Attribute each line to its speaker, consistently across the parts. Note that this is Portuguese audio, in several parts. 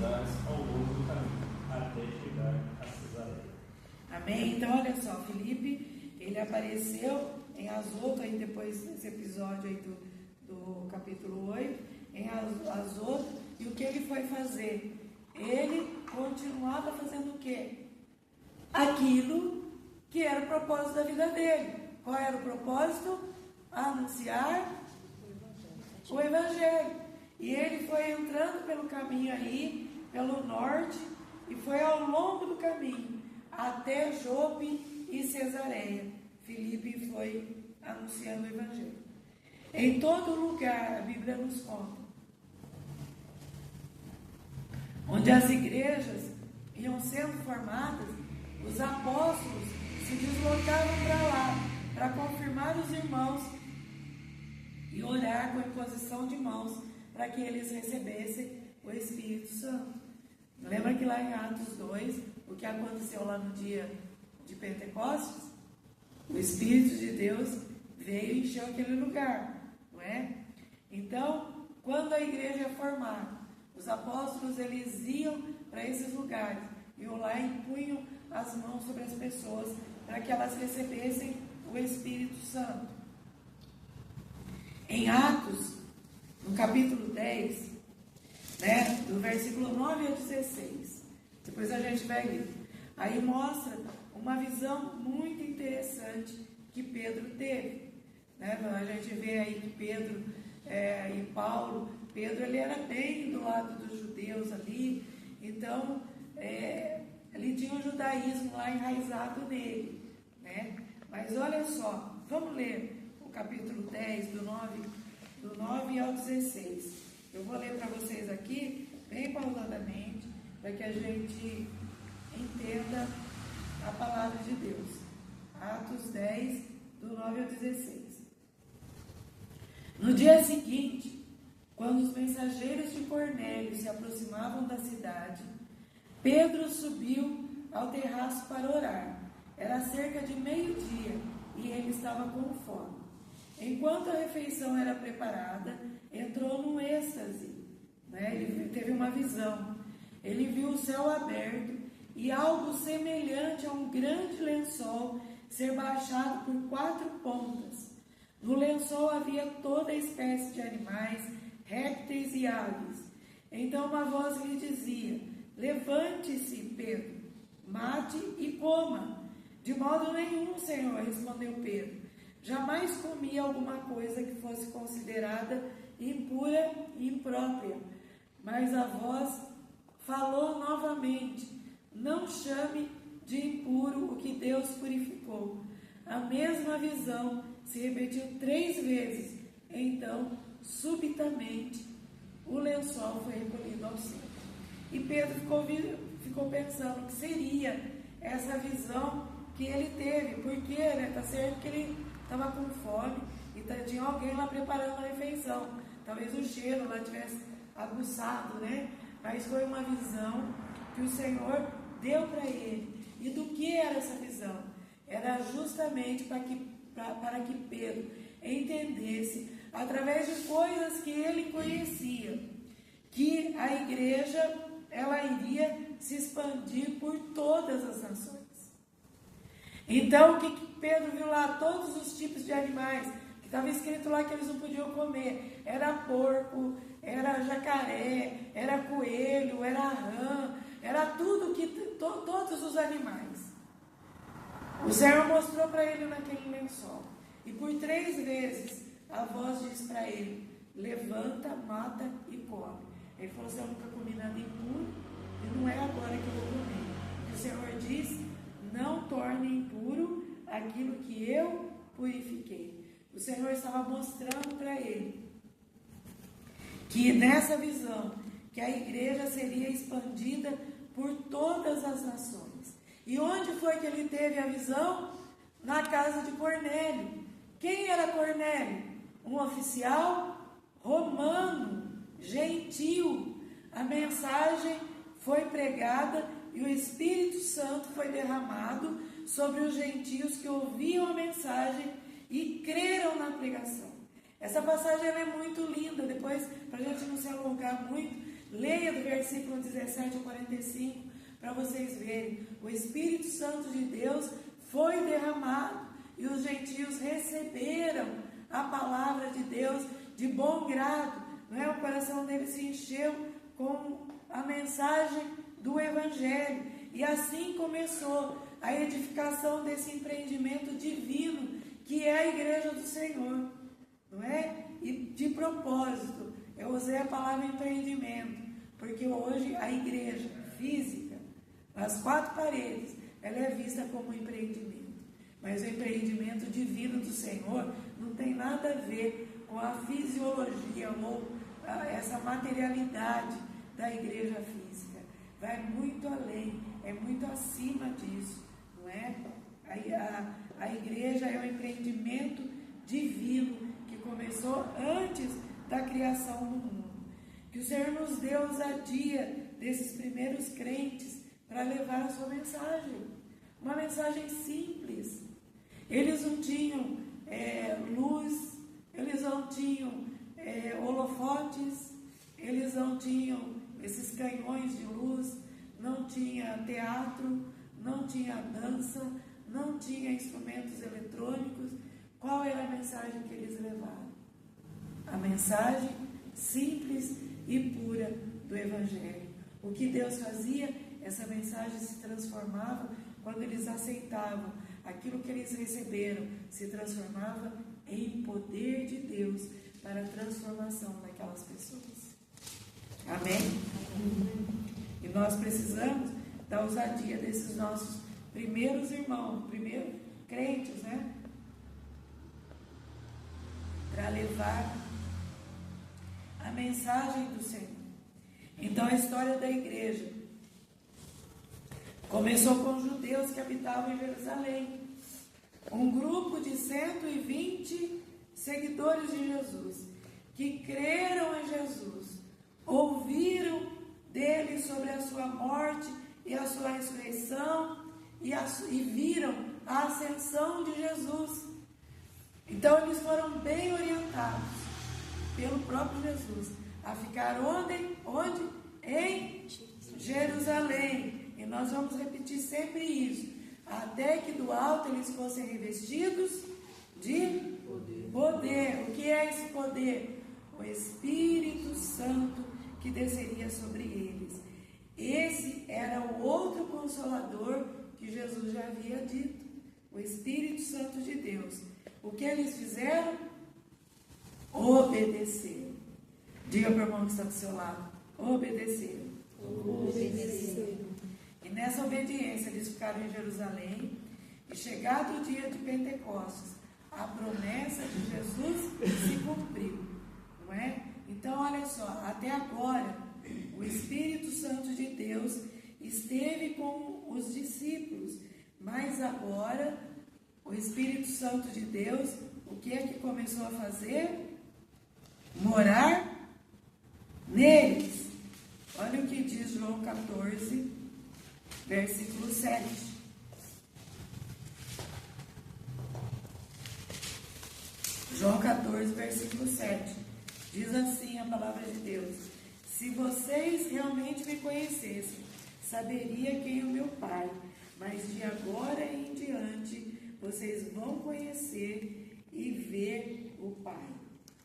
Speaker 1: cidades ao longo do caminho, até chegar a Cesareia.
Speaker 2: Amém? Então, olha só, Filipe, ele apareceu em Azoto, aí depois desse episódio aí do capítulo 8, em Azoto, e o que ele foi fazer? Ele continuava fazendo o quê? Aquilo que era o propósito da vida dele. Qual era o propósito? Anunciar o Evangelho. E ele foi entrando pelo caminho aí, pelo norte, e foi ao longo do caminho, até Jope e Cesareia. Filipe foi anunciando o Evangelho. Em todo lugar, a Bíblia nos conta, onde as igrejas iam sendo formadas, os apóstolos se deslocavam para lá, para confirmar os irmãos e orar com a imposição de mãos, para que eles recebessem o Espírito Santo. Lembra que lá em Atos 2, o que aconteceu lá no dia de Pentecostes? O Espírito de Deus veio e encheu aquele lugar, não é? Então, quando a igreja é formada, os apóstolos, eles iam para esses lugares, iam lá e punham as mãos sobre as pessoas, para que elas recebessem o Espírito Santo. Em Atos, no capítulo 10, né, do versículo 9 a 16, depois a gente vai ler, aí mostra uma visão muito interessante que Pedro teve, né? A gente vê aí que Pedro e Paulo, Pedro ele era bem do lado dos judeus ali, então ele tinha o judaísmo lá enraizado nele, né? Mas olha só, vamos ler o capítulo 10, do 9 ao 16. Eu vou ler para vocês aqui, bem pausadamente, para que a gente entenda a palavra de Deus. Atos 10, do 9 ao 16. No dia seguinte, quando os mensageiros de Cornélio se aproximavam da cidade, Pedro subiu ao terraço para orar. Era cerca de meio-dia e ele estava com fome. Enquanto a refeição era preparada, entrou num êxtase, né? Ele teve uma visão. Ele viu o céu aberto e algo semelhante a um grande lençol ser baixado por 4 pontas. No lençol havia toda espécie de animais, répteis e aves. Então uma voz lhe dizia: levante-se, Pedro, mate e coma. De modo nenhum, Senhor, respondeu Pedro. Jamais comi alguma coisa que fosse considerada impura e imprópria. Mas a voz falou novamente: não chame de impuro o que Deus purificou. A mesma visão se repetiu 3 vezes. Então, subitamente, o lençol foi recolhido ao céu. E Pedro ficou pensando o que seria essa visão que ele teve, porque está certo que ele estava com fome e tinha alguém lá preparando a refeição. Talvez o cheiro lá tivesse aguçado, né? Mas foi uma visão que o Senhor deu para ele. E do que era essa visão? Era justamente para que Pedro entendesse, através de coisas que ele conhecia, que a igreja ela iria se expandir por todas as nações. Então, o que Pedro viu lá? Todos os tipos de animais, que estava escrito lá que eles não podiam comer. Era porco, era jacaré, era coelho, era rã, era tudo todos os animais. O Senhor mostrou para ele naquele lençol. E por 3 vezes a voz disse para ele: levanta, mata e come. Ele falou assim: eu nunca comi nada impuro e não é agora que eu vou comer. O Senhor disse: não torne impuro aquilo que eu purifiquei. O Senhor estava mostrando para ele que nessa visão, que a igreja seria expandida por todas as nações. E onde foi que ele teve a visão? Na casa de Cornélio. Quem era Cornélio? Um oficial romano, gentil. A mensagem foi pregada e o Espírito Santo foi derramado sobre os gentios que ouviam a mensagem e creram na pregação. Essa passagem ela é muito linda. Depois, para a gente não se alongar muito, Leia do versículo 17 ao 45 para vocês verem. O Espírito Santo de Deus foi derramado e os gentios receberam a palavra de Deus de bom grado. Não é? O coração deles se encheu com a mensagem do Evangelho. E assim começou a edificação desse empreendimento divino que é a igreja do Senhor. Não é? E de propósito, eu usei a palavra empreendimento, porque hoje a igreja física, as 4 paredes, ela é vista como um empreendimento. Mas o empreendimento divino do Senhor não tem nada a ver com a fisiologia ou essa materialidade da igreja física. Vai muito além, é muito acima disso, não é? A igreja é um empreendimento divino que começou antes da criação do mundo. Que o Senhor nos dê ousadia desses primeiros crentes para levar a sua mensagem. Uma mensagem simples. Eles não tinham luz, eles não tinham holofotes, eles não tinham esses canhões de luz, não tinha teatro, não tinha dança, não tinha instrumentos eletrônicos. Qual era a mensagem que eles levaram? A mensagem simples e pura do Evangelho. O que Deus fazia? Essa mensagem se transformava quando eles aceitavam aquilo que eles receberam, se transformava em poder de Deus para a transformação daquelas pessoas. Amém? E nós precisamos da ousadia desses nossos primeiros irmãos, primeiros crentes, né? Para levar a mensagem do Senhor. Então a história da igreja começou com os judeus que habitavam em Jerusalém. Um grupo de 120 seguidores de Jesus, que creram em Jesus, ouviram dele sobre a sua morte e a sua ressurreição e viram a ascensão de Jesus. Então eles foram bem orientados pelo próprio Jesus a ficar onde? Em Jerusalém. E nós vamos repetir sempre isso, até que do alto eles fossem revestidos de poder. O que é esse poder? O Espírito Santo que desceria sobre eles. Esse era o outro Consolador que Jesus já havia dito, o Espírito Santo de Deus. O que eles fizeram? Obedeceram. Diga para o irmão que está do seu lado: obedeceram.
Speaker 3: Obedeceram.
Speaker 2: E nessa obediência eles ficaram em Jerusalém, e chegado o dia de Pentecostes, a promessa de Jesus se cumpriu, não é? Então olha só, até agora o Espírito Santo de Deus esteve com os discípulos, mas agora o Espírito Santo de Deus, o que é que começou a fazer? Morar neles. Olha o que diz João 14, versículo 7. João 14, versículo 7. Diz assim a palavra de Deus: se vocês realmente me conhecessem, saberia quem é o meu Pai, mas de agora em diante vocês vão conhecer e ver o Pai.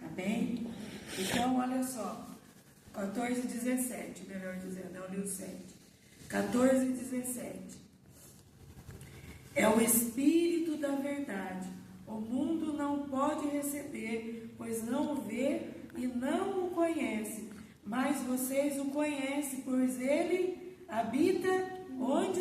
Speaker 2: Amém? Então, olha só, 14 e 17, melhor dizendo, eu li o 7. 14 e 17. É o Espírito da verdade. O mundo não pode receber, pois não o vê e não o conhece. Mas vocês o conhecem, pois ele habita onde?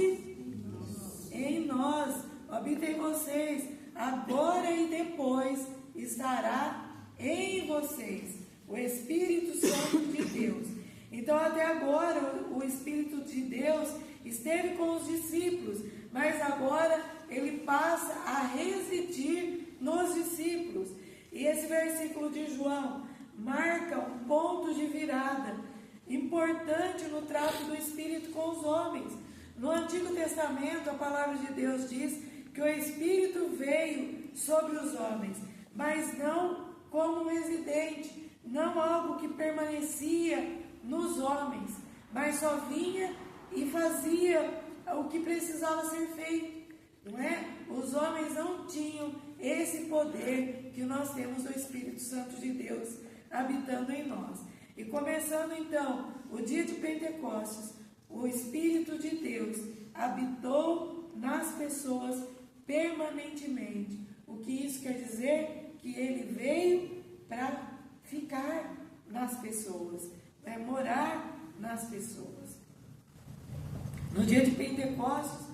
Speaker 2: Em nós. Habita em vocês. Agora e depois estará em vocês o Espírito Santo de Deus. Então até agora o Espírito de Deus esteve com os discípulos, mas agora ele passa a residir nos discípulos. E esse versículo de João marca um ponto de virada importante no trato do Espírito com os homens. No Antigo Testamento a palavra de Deus diz que o Espírito veio sobre os homens, mas não como um residente, não algo que permanecia nos homens, mas só vinha e fazia o que precisava ser feito, não é? Os homens não tinham esse poder que nós temos do Espírito Santo de Deus habitando em nós. E começando então o dia de Pentecostes, o Espírito de Deus habitou nas pessoas permanentemente. O que isso quer dizer? Que ele veio para ficar nas pessoas, para morar nas pessoas. No dia de Pentecostes,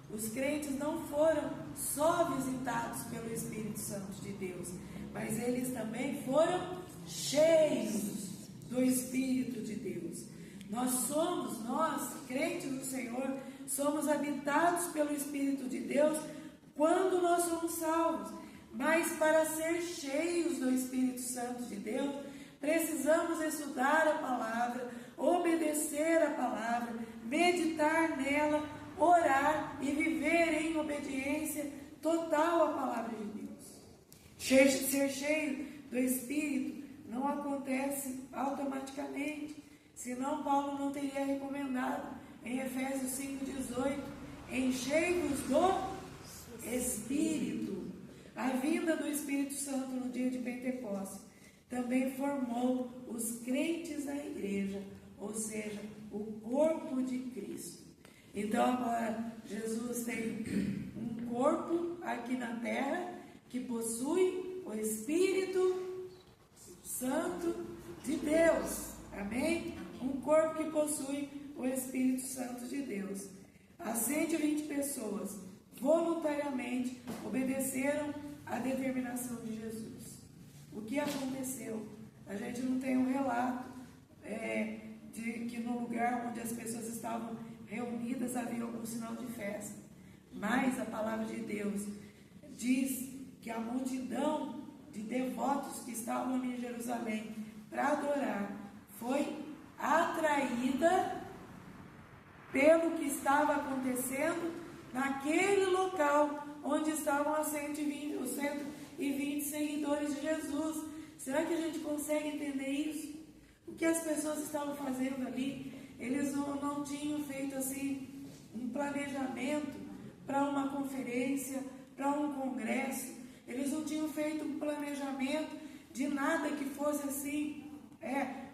Speaker 2: os crentes não foram só visitados pelo Espírito Santo de Deus, mas eles também foram cheios do Espírito de Deus. Nós, crentes do Senhor, somos habitados pelo Espírito de Deus quando nós somos salvos. Mas para ser cheios do Espírito Santo de Deus, precisamos estudar a palavra, obedecer a palavra, meditar nela, orar e viver em obediência total à palavra de Deus. Ser cheio do Espírito não acontece automaticamente, senão Paulo não teria recomendado em Efésios 5,18, enchei-vos do Espírito. A vinda do Espírito Santo no dia de Pentecostes também formou os crentes da igreja, ou seja, o corpo de Cristo. Então agora Jesus tem um corpo aqui na terra que possui o Espírito Santo de Deus. Amém? Um corpo que possui o Espírito Santo de Deus. As 120 pessoas voluntariamente obedeceram à determinação de Jesus. O que aconteceu? A gente não tem um relato de que no lugar onde as pessoas estavam reunidas havia algum sinal de festa. Mas a palavra de Deus diz que a multidão de devotos que estavam ali em Jerusalém para adorar foi atraída pelo que estava acontecendo naquele local onde estavam os 120 seguidores de Jesus. Será que a gente consegue entender isso? O que as pessoas estavam fazendo ali? Eles não tinham feito assim um planejamento para uma conferência, para um congresso. Eles não tinham feito um planejamento de nada que fosse assim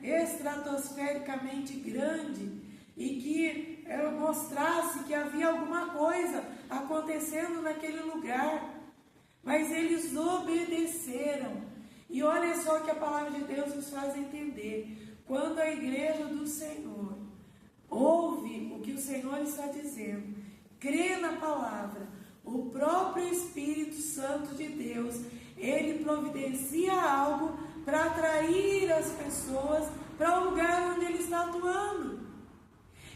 Speaker 2: estratosfericamente grande e que mostrasse que havia alguma coisa acontecendo naquele lugar. Mas eles obedeceram. E olha só que a palavra de Deus nos faz entender. Quando a igreja do Senhor ouve o que o Senhor está dizendo, crê na palavra, o próprio Espírito Santo de Deus, ele providencia algo para atrair as pessoas para o lugar onde ele está atuando.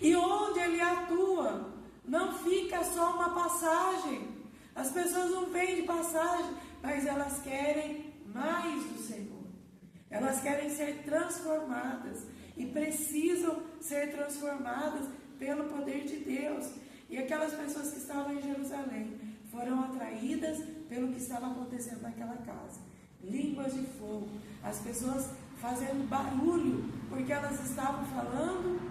Speaker 2: E onde ele atua, não fica só uma passagem. As pessoas não vêm de passagem, mas elas querem mais do Senhor. Elas querem ser transformadas e precisam ser transformadas pelo poder de Deus. E aquelas pessoas que estavam em Jerusalém foram atraídas pelo que estava acontecendo naquela casa. Línguas de fogo, as pessoas fazendo barulho, porque elas estavam falando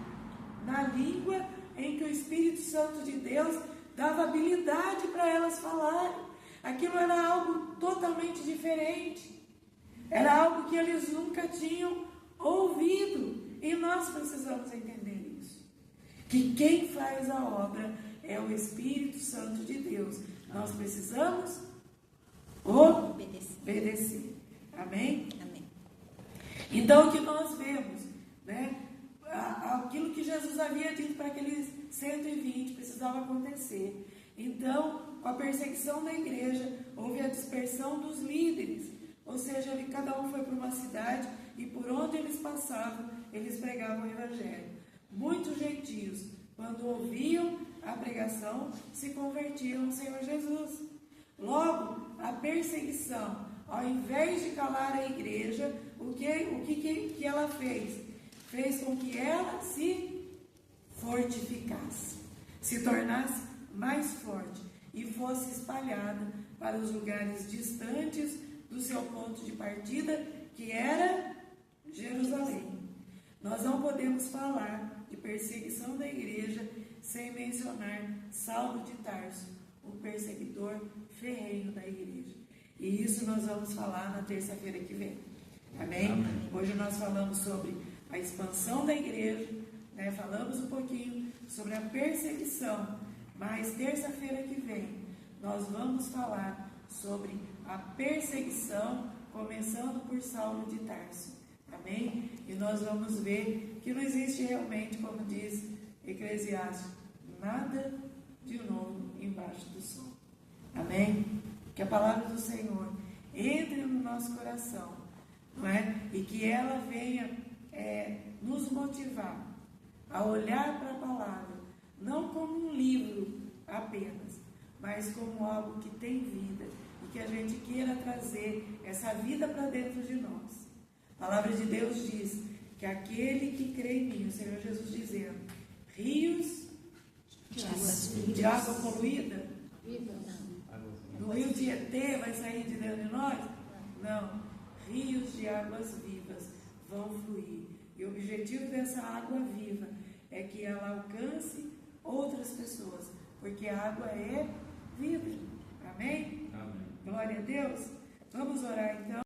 Speaker 2: na língua em que o Espírito Santo de Deus dava habilidade para elas falarem. Aquilo era algo totalmente diferente. Era algo que eles nunca tinham ouvido. E nós precisamos entender isso. Que quem faz a obra é o Espírito Santo de Deus. Nós precisamos obedecer. Amém?
Speaker 3: Amém.
Speaker 2: Então, o que nós vemos, né? Aquilo que Jesus havia dito para aqueles 120 precisava acontecer. Então, com a perseguição da igreja, houve a dispersão dos líderes. Ou seja, cada um foi para uma cidade e por onde eles passavam, eles pregavam o evangelho. Muitos gentios, quando ouviam a pregação, se convertiam ao Senhor Jesus. Logo, a perseguição, ao invés de calar a igreja, o que ela fez? Fez com que ela se fortificasse, se tornasse mais forte e fosse espalhada para os lugares distantes do seu ponto de partida, que era Jerusalém. Nós não podemos falar de perseguição da igreja sem mencionar Saulo de Tarso, o perseguidor ferrenho da igreja. E isso nós vamos falar na terça-feira que vem. Amém?
Speaker 4: Amém.
Speaker 2: Hoje nós falamos sobre a expansão da igreja, né? Falamos um pouquinho sobre a perseguição, mas terça-feira que vem nós vamos falar sobre a perseguição, começando por Saulo de Tarso. Amém? E nós vamos ver que não existe realmente, como diz Eclesiastes, nada de novo embaixo do sol. Amém? Que a palavra do Senhor entre no nosso coração, não é? E que ela venha nos motivar a olhar para a palavra, não como um livro apenas, mas como algo que tem vida, e que a gente queira trazer essa vida para dentro de nós. A palavra de Deus diz que aquele que crê em mim, o Senhor Jesus dizendo, rios de água poluída, do rio Tietê vai sair de dentro de nós? Não, rios de águas vivas vão fluir. E o objetivo dessa água viva é que ela alcance outras pessoas, porque a água é vida. Amém?
Speaker 4: Amém.
Speaker 2: Glória a Deus. Vamos orar então.